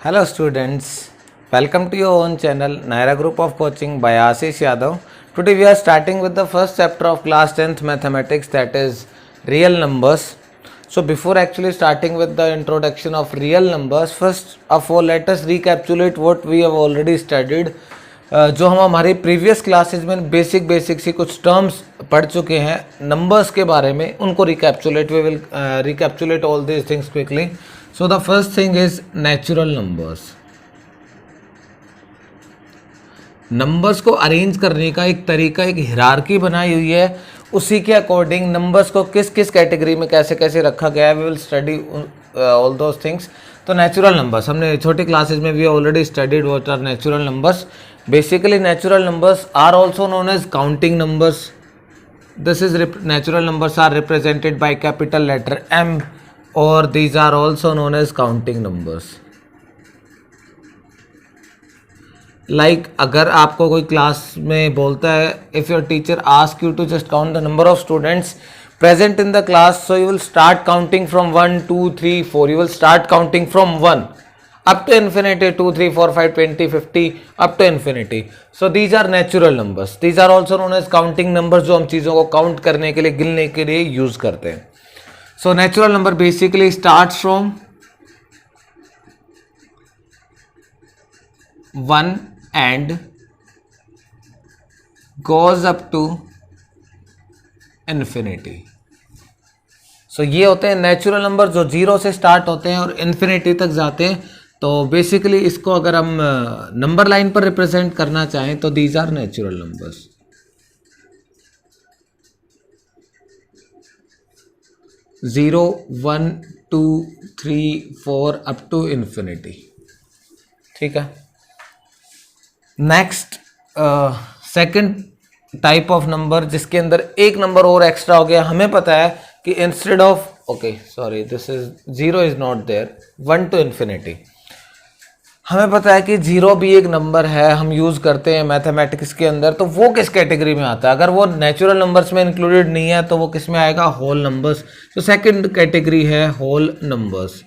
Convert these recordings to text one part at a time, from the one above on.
Hello students, welcome to your own channel Naira Group of Coaching by Ashish Yadav. Today we are starting with the first chapter of class 10th mathematics, that is real numbers. So before actually starting with the introduction of real numbers, first of all let us recapitulate what we have already studied. जो हम हमारी previous classes में basic सी कुछ terms पढ़ चुके हैं numbers के बारे में, उनको recapitulate we will recapitulate all these things quickly. So the first thing is natural numbers. Numbers को अरेंज करने का एक तरीका, एक हिरार्की बनाई हुई है. उसी के अकॉर्डिंग नंबर्स को किस किस कैटेगरी में कैसे कैसे रखा गया है, we will study all those things. तो नेचुरल नंबर्स हमने छोटी क्लासेज में भी already studied what are natural numbers. Basically natural numbers are also known as counting numbers. Natural numbers are represented by capital letter M, or these are also known as counting numbers. Like अगर आपको कोई class में बोलता है, if your teacher asks you to just count the number of students present in the class, so you will start counting from 1 2 3 4. You will start counting from 1 up to infinity, 2 3 4 5 20 50 up to infinity. So these are natural numbers. These are also known as counting numbers, जो हम चीज़ों को count करने के लिए, गिनने के लिए यूज करते हैं. So natural number basically starts from 1 and goes up to infinity. So ये होते हैं नेचुरल नंबर जो जीरो से स्टार्ट होते हैं और इन्फिनिटी तक जाते हैं. तो बेसिकली इसको अगर हम नंबर लाइन पर रिप्रेजेंट करना चाहें तो these are natural numbers. Zero 1 2 3 4 up to infinity. ठीक है. Next second type of number, जिसके अंदर एक नंबर और एक्स्ट्रा हो गया. हमें पता है कि instead of this is zero is not there, 1 to infinity. हमें पता है कि जीरो भी एक नंबर है, हम यूज़ करते हैं मैथमेटिक्स के अंदर. तो वो किस कैटेगरी में आता है? अगर वो नेचुरल नंबर्स में इंक्लूडेड नहीं है तो वो किस में आएगा? Whole numbers. तो सेकंड कैटेगरी है whole numbers.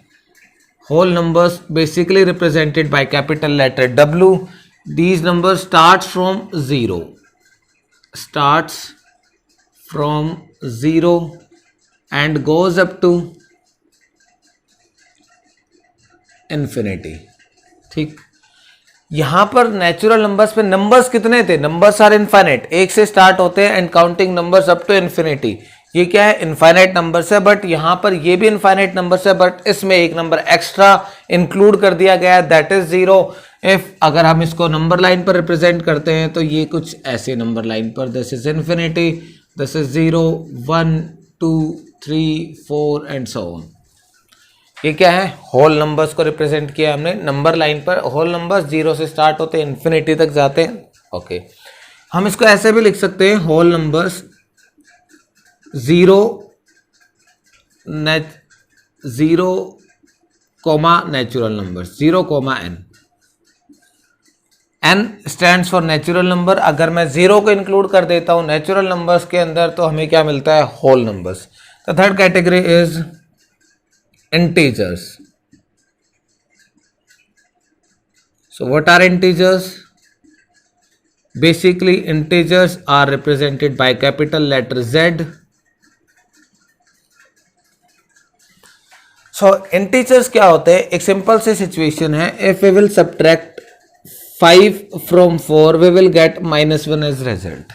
Whole numbers basically represented by capital letter W. These number starts from zero and goes up to infinity. ठीक. यहां पर नेचुरल नंबर्स पे नंबर्स कितने थे? नंबर्स आर इनफाइनाइट, एक से स्टार्ट होते हैं and counting numbers up to infinity. ये क्या है? इनफाइनाइट नंबर्स है. बट यहां पर ये भी इनफाइनाइट नंबर्स है, बट इसमें एक नंबर एक्स्ट्रा इंक्लूड कर दिया गया है, दैट इज जीरो. इफ अगर हम इसको नंबर लाइन पर रिप्रेजेंट करते हैं तो ये कुछ ऐसे नंबर लाइन पर, this is infinity, this is 0 1 2 3 4 and so on. ये क्या है? होल नंबर्स को रिप्रेजेंट किया हमने नंबर लाइन पर. होल नंबर्स जीरो से स्टार्ट होते हैं, इन्फिनिटी तक जाते हैं. ओके. हम इसको ऐसे भी लिख सकते हैं, whole numbers zero comma natural numbers, 0 comma n. n stands for natural number. अगर मैं जीरो को इंक्लूड कर देता हूं नेचुरल नंबर्स के अंदर तो हमें क्या मिलता है? Whole numbers. The third category is integers. So what are integers? Basically integers are represented by capital letter Z. So integers क्या होते हैं? एक सिंपल सी सिचुएशन है. If we will subtract 5 from 4 we will get -1 as result.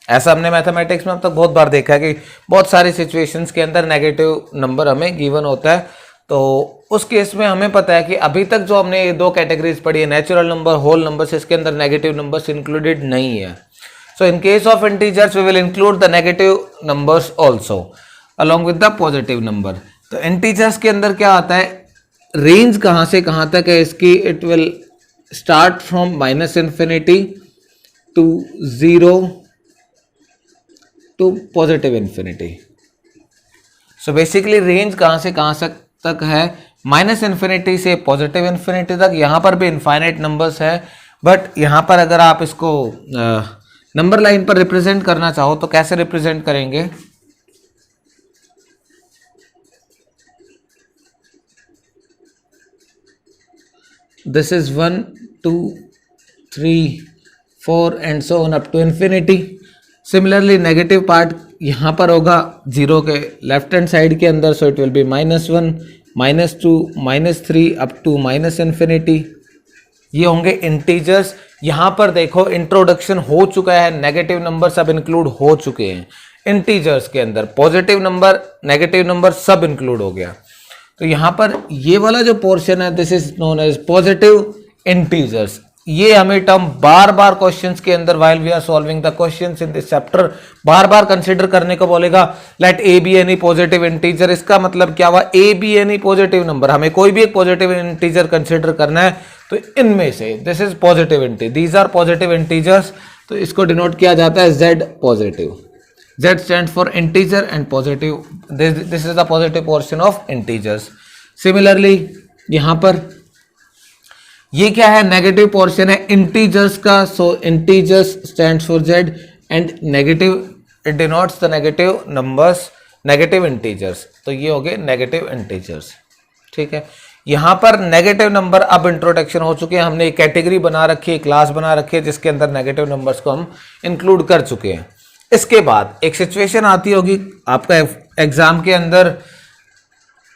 ऐसा हमने mathematics में अब तक बहुत बार देखा है कि बहुत सारी सिचुएशंस के अंदर नेगेटिव नंबर हमें गिवन होता है. तो उस केस में हमें पता है कि अभी तक जो हमने ये दो कैटेगरीज पढ़ी है, नेचुरल नंबर, होल नंबर्स, इसके अंदर नेगेटिव नंबर्स इंक्लूडेड नहीं है. So in case of integers we will include the negative numbers also along with the positive number. तो इंटीजर्स के अंदर क्या आता है? रेंज कहाँ से कहाँ तक है इसकी? It will start from -minus infinity to 0 to positive infinity. So basically range कहाँ से कहाँ तक है? -इन्फिनिटी से पॉजिटिव इन्फिनिटी तक. यहां पर भी इनफाइनाइट नंबर्स है, बट यहां पर अगर आप इसको नंबर लाइन पर रिप्रेजेंट करना चाहो तो कैसे रिप्रेजेंट करेंगे? This is 1 2 3 4 and so on up to infinity. Similarly negative part यहाँ पर होगा जीरो के लेफ्ट हैंड साइड के अंदर, so it will be -1 -2 -3 up to minus infinity. ये होंगे इंटीजर्स। यहाँ पर देखो इंट्रोडक्शन हो चुका है, नेगेटिव नंबर सब इंक्लूड हो चुके हैं इंटीजर्स के अंदर, पॉजिटिव नंबर नेगेटिव नंबर सब इंक्लूड हो गया। तो यहाँ पर ये वाला जो पोर्शन है this is known as positive integers. ये हमें टर्म बार बार क्वेश्चंस के अंदर while we are solving the questions in this chapter बार बार कंसीडर करने को बोलेगा। Let a be any positive integer, इसका मतलब क्या हुआ, a be any positive number, हमें कोई भी एक पॉजिटिव इंटीजर कंसीडर करना है तो इनमें से this is positive integer, these are positive integers. तो इसको डिनोट किया जाता है Z positive. Z stands for integer and positive. This is the positive portion of integers. Similarly, यहाँ पर ये क्या है, नेगेटिव पोर्शन है इंटीजर्स का, सो integers stands for Z and negative it denotes the negative numbers, negative integers. तो ये हो गए नेगेटिव इंटीजर्स, ठीक है। यहाँ पर नेगेटिव नंबर अब इंट्रोडक्शन हो चुके हैं, हमने एक कैटेगरी बना रखी है, क्लास बना रखी है जिसके अंदर नेगेटिव नंबर्स को हम इंक्लूड कर चुके हैं। इसके बाद एक सिचुएशन आती होगी आपका एग्जाम के अंदर,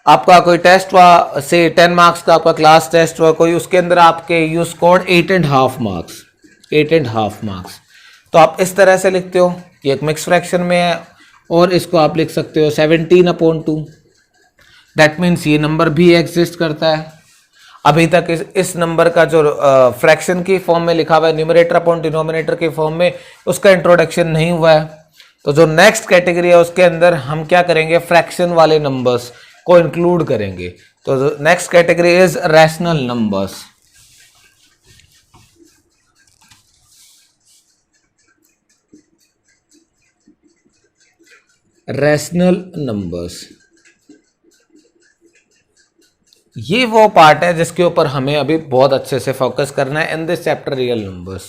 आपका कोई टेस्ट हुआ से 10 मार्क्स का आपका क्लास टेस्ट हुआ कोई, उसके अंदर आपके यू स्कोर्ड 8.5 मार्क्स, 8.5 मार्क्स। तो आप इस तरह से लिखते हो, ये एक मिक्स फ्रैक्शन में है और इसको आप लिख सकते हो 17/2। दैट मीन्स ये नंबर भी एग्जिस्ट करता है। अभी तक इस नंबर का जो फ्रैक्शन की फॉर्म में लिखा हुआ है न्यूमरेटर अपॉन डिनोमिनेटर के फॉर्म में, उसका इंट्रोडक्शन नहीं हुआ है। तो जो नेक्स्ट कैटेगरी है उसके अंदर हम क्या करेंगे, फ्रैक्शन वाले नंबर्स को इंक्लूड करेंगे। तो next category is rational numbers. Rational numbers ये वो पार्ट है जिसके ऊपर हमें अभी बहुत अच्छे से फोकस करना है इन दिस चैप्टर रियल नंबर्स।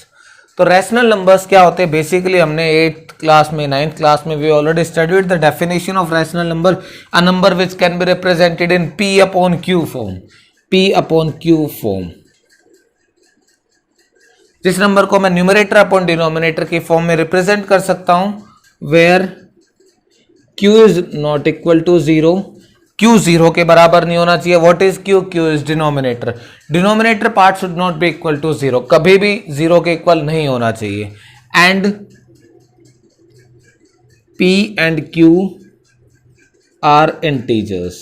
तो रैशनल नंबर्स क्या होते हैं, बेसिकली हमने 8th क्लास में 9th क्लास में we already studied the definition of rational number, a number which can be represented in P upon Q form, P upon Q form. जिस number को मैं numerator upon denominator की form में represent कर सकता हूं, where Q is not equal to 0, Q 0 के बराबर नहीं होना चाहिए। What is Q? Q is denominator, denominator part should not be equal to 0, कभी भी 0 के इक्वल नहीं होना चाहिए। And P and Q are integers.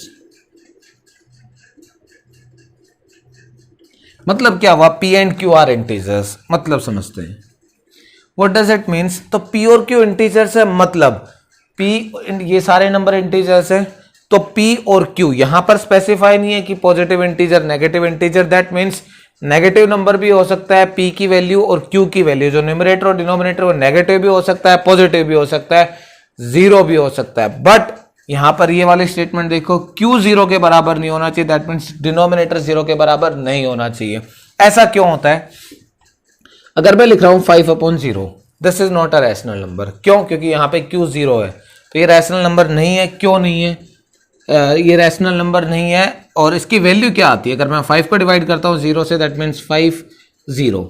मतलब क्या हुआ, P and Q are integers, मतलब समझते हैं व्हाट डज इट मीन्स। तो P और Q इंटीजर्स है, मतलब P ये सारे नंबर इंटीजर्स है, तो P और Q यहां पर स्पेसिफाई नहीं है कि positive integer negative integer, that means negative number भी हो सकता है P की वैल्यू और Q की वैल्यू, जो न्यूमरेटर और डिनोमिनेटर वो नेगेटिव भी हो सकता है, पॉजिटिव भी हो सकता है, 0 भी हो सकता है। बट यहां पर ये वाली स्टेटमेंट देखो, Q 0 के बराबर नहीं होना चाहिए, दैट मीन्स डिनोमिनेटर 0 के बराबर नहीं होना चाहिए। ऐसा क्यों होता है? अगर मैं लिख रहा हूं 5/0, this is not a rational number. क्यों? क्योंकि यहाँ पे Q 0 है, तो ये रैशनल नंबर नहीं है। क्यों नहीं है? ये रैशनल नंबर नहीं है। और इसकी वैल्यू क्या आती है, अगर मैं 5 को डिवाइड करता हूँ 0 से, दैट मीन्स 5 0।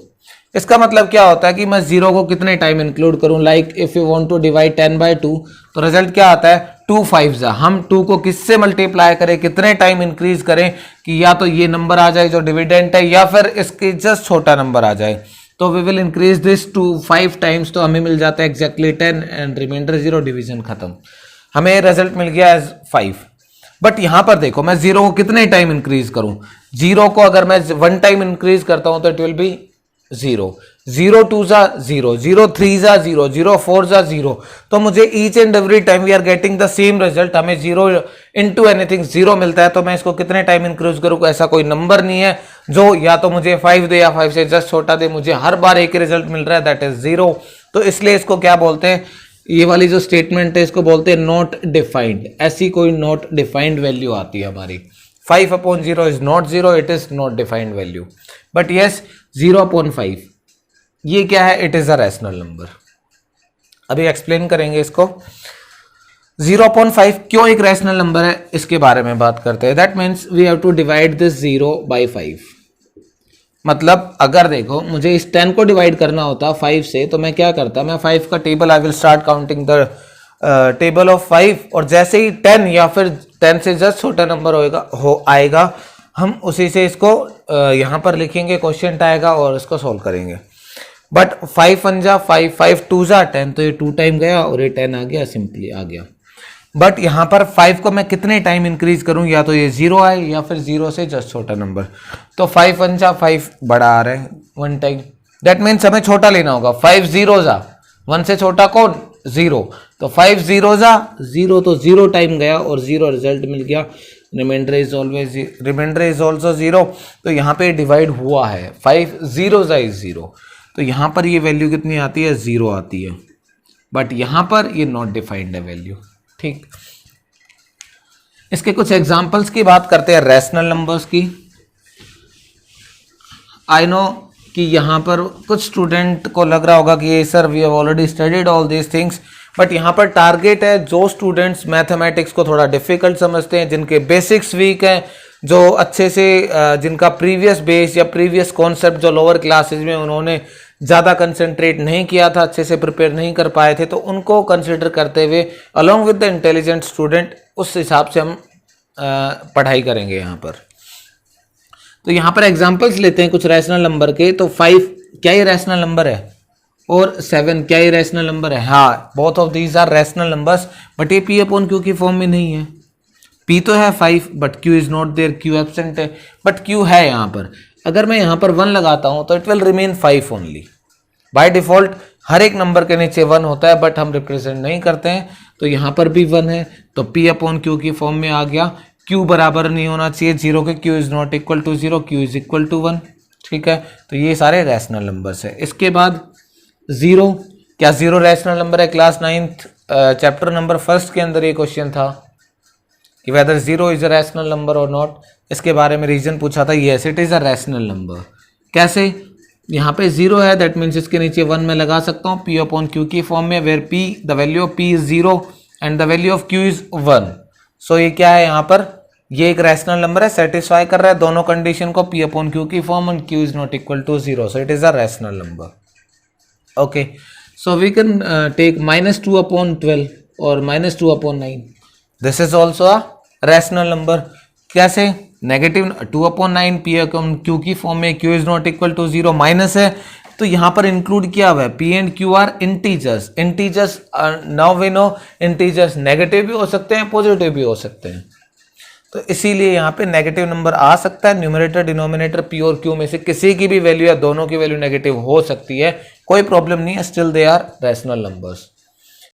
इसका मतलब क्या होता है कि मैं 0 को कितने टाइम इंक्लूड करूं, like if you want to divide 10/2, तो रिजल्ट क्या आता है 2 5 हम 2 को किससे मल्टीप्लाई करें, कितने टाइम इंक्रीज करें कि या तो ये नंबर आ जाए जो डिविडेंट है, या फिर इसके जस्ट छोटा नंबर आ जाए। तो we will increase this to 5 times, तो हमें मिल जाता है एग्जैक्टली 10 एंड रिमाइंडर 0, डिवीजन खत्म, हमें रिजल्ट मिल गया एज 5। बट यहां पर देखो मैं 0 को कितने टाइम इंक्रीज करूं, 0 को अगर मैं 1 टाइम इंक्रीज करता हूं तो इट विल बी 0, 0 2 जा 0, 0 3 जा 0, 0 4 जा 0। तो मुझे each and every time we are getting the same result, हमें 0 इंटू एनीथिंग 0 मिलता है। तो मैं इसको कितने टाइम इंक्रीज करूँ, ऐसा कोई नंबर नहीं है जो या तो मुझे 5 दे या 5 से जस्ट छोटा दे, मुझे हर बार एक रिजल्ट मिल रहा है, दैट इज 0। तो इसलिए इसको क्या बोलते हैं, ये वाली जो स्टेटमेंट है इसको बोलते हैं नॉट डिफाइंड। ऐसी कोई नॉट डिफाइंड वैल्यू आती है हमारी, 5/0 is not 0, it is not defined value. But yes 0/5 ये क्या है, it is a rational number. अभी एक्सप्लेन करेंगे इसको। 0/5 क्यों एक रैशनल नंबर है, इसके बारे में बात करते हैं। That means we have to divide this 0 by 5। मतलब अगर देखो मुझे इस 10 को डिवाइड करना होता 5 से, तो मैं क्या करता, मैं 5 का table, I will start counting the table of 5, और जैसे ही 10 या फिर 10 से जस्ट छोटा नंबर आएगा, हम उसी से इसको यहाँ पर लिखेंगे, क्वेश्चन आएगा और इसको सॉल्व करेंगे। बट 5 1 जा 5, 5 2 जा 10, तो ये 2 टाइम गया और ये 10 आ गया, सिंपली आ गया। बट यहाँ पर 5 को मैं कितने टाइम इंक्रीज करूँ, या तो ये 0 आए या फिर 0 से जस्ट छोटा नंबर। तो 5 1 जा 5 बड़ा आ रहा है 1 टाइम, दैट मीन्स हमें छोटा लेना होगा। 5 0 जा 1 से छोटा कौन, 0, तो 5 0 जा 0, तो 0 टाइम गया और 0 रिजल्ट मिल गया। रिमाइंडर इज ऑल्सो 0, तो यहाँ पे डिवाइड हुआ है, 5 0 जा इज 0, तो यहाँ पर ये वैल्यू कितनी आती है, 0 आती है। बट यहाँ पर ये नॉट डिफाइंड है वैल्यू। ठीक, इसके कुछ एग्जांपल्स की बात करते हैं, रैशनल नंबर्स की। आई नो कि यहाँ पर कुछ स्टूडेंट को लग रहा होगा कि sir we have already studied all these things, but यहाँ पर टारगेट है जो स्टूडेंट्स मैथमेटिक्स को थोड़ा डिफिकल्ट समझते हैं, जिनके बेसिक्स वीक हैं, जो अच्छे से जिनका प्रीवियस बेस या प्रीवियस कॉन्सेप्ट जो लोअर क्लासेज में उन्होंने ज़्यादा कंसंट्रेट नहीं किया था, अच्छे से प्रिपेयर नहीं कर पाए थे, तो उनको कंसिडर करते हुए along with the intelligent student उस हिसाब से हम पढ़ाई करेंगे यहाँ पर। तो यहाँ पर एग्जांपल्स लेते हैं कुछ रैशनल नंबर के। तो 5 क्या ये रैशनल नंबर है, और 7 क्या ये रैशनल नंबर है? हाँ, both of these are rational numbers, but ये P अपॉन Q की फॉर्म में नहीं है। P तो है 5 but Q is not there, Q absent है, बट Q है यहाँ पर। अगर मैं यहाँ पर 1 लगाता हूँ तो it will remain 5 only. By default हर एक नंबर के नीचे 1 होता है, बट हम रिप्रेजेंट नहीं करते हैं, तो यहाँ पर भी 1 है, तो P अपॉन Q की फॉर्म में आ गया। Q बराबर नहीं होना चाहिए 0 के, Q is not equal to 0, Q is equal to 1। ठीक है, तो ये सारे रैशनल नंबर्स है। इसके बाद 0, क्या 0 रैशनल नंबर है? क्लास 9th चैप्टर नंबर 1 के अंदर ये क्वेश्चन था कि whether 0 is a rational number और नॉट। इसके बारे में रीजन पूछा था, yes it is a rational number. कैसे? यहाँ पे 0 है, दैट मीन्स इसके नीचे 1 मैं लगा सकता हूँ P अपॉन Q की फॉर्म में, where P the value of P is 0 and the value of Q is 1। So ये क्या है, यहाँ पर ये एक रैशनल नंबर है, सेटिस्फाई कर रहा है दोनों कंडीशन को, P अपॉन Q की form and Q is not equal to 0, so it is a rational number. Okay, so we can take -2 upon 12 और -2 upon 9, this is also a rational number. कैसे? Negative 2 upon 9 P upon Q की form में, Q is not equal to 0, minus है, तो यहाँ पर include किया हुआ है P and Q are integers. Integers now we know integers negative भी हो सकते हैं, पॉजिटिव भी हो सकते हैं, तो इसीलिए यहाँ पे नेगेटिव नंबर आ सकता है। न्यूमरेटर डिनोमिनेटर P और Q में से किसी की भी वैल्यू या दोनों की वैल्यू नेगेटिव हो सकती है, कोई प्रॉब्लम नहीं है, still they are rational numbers.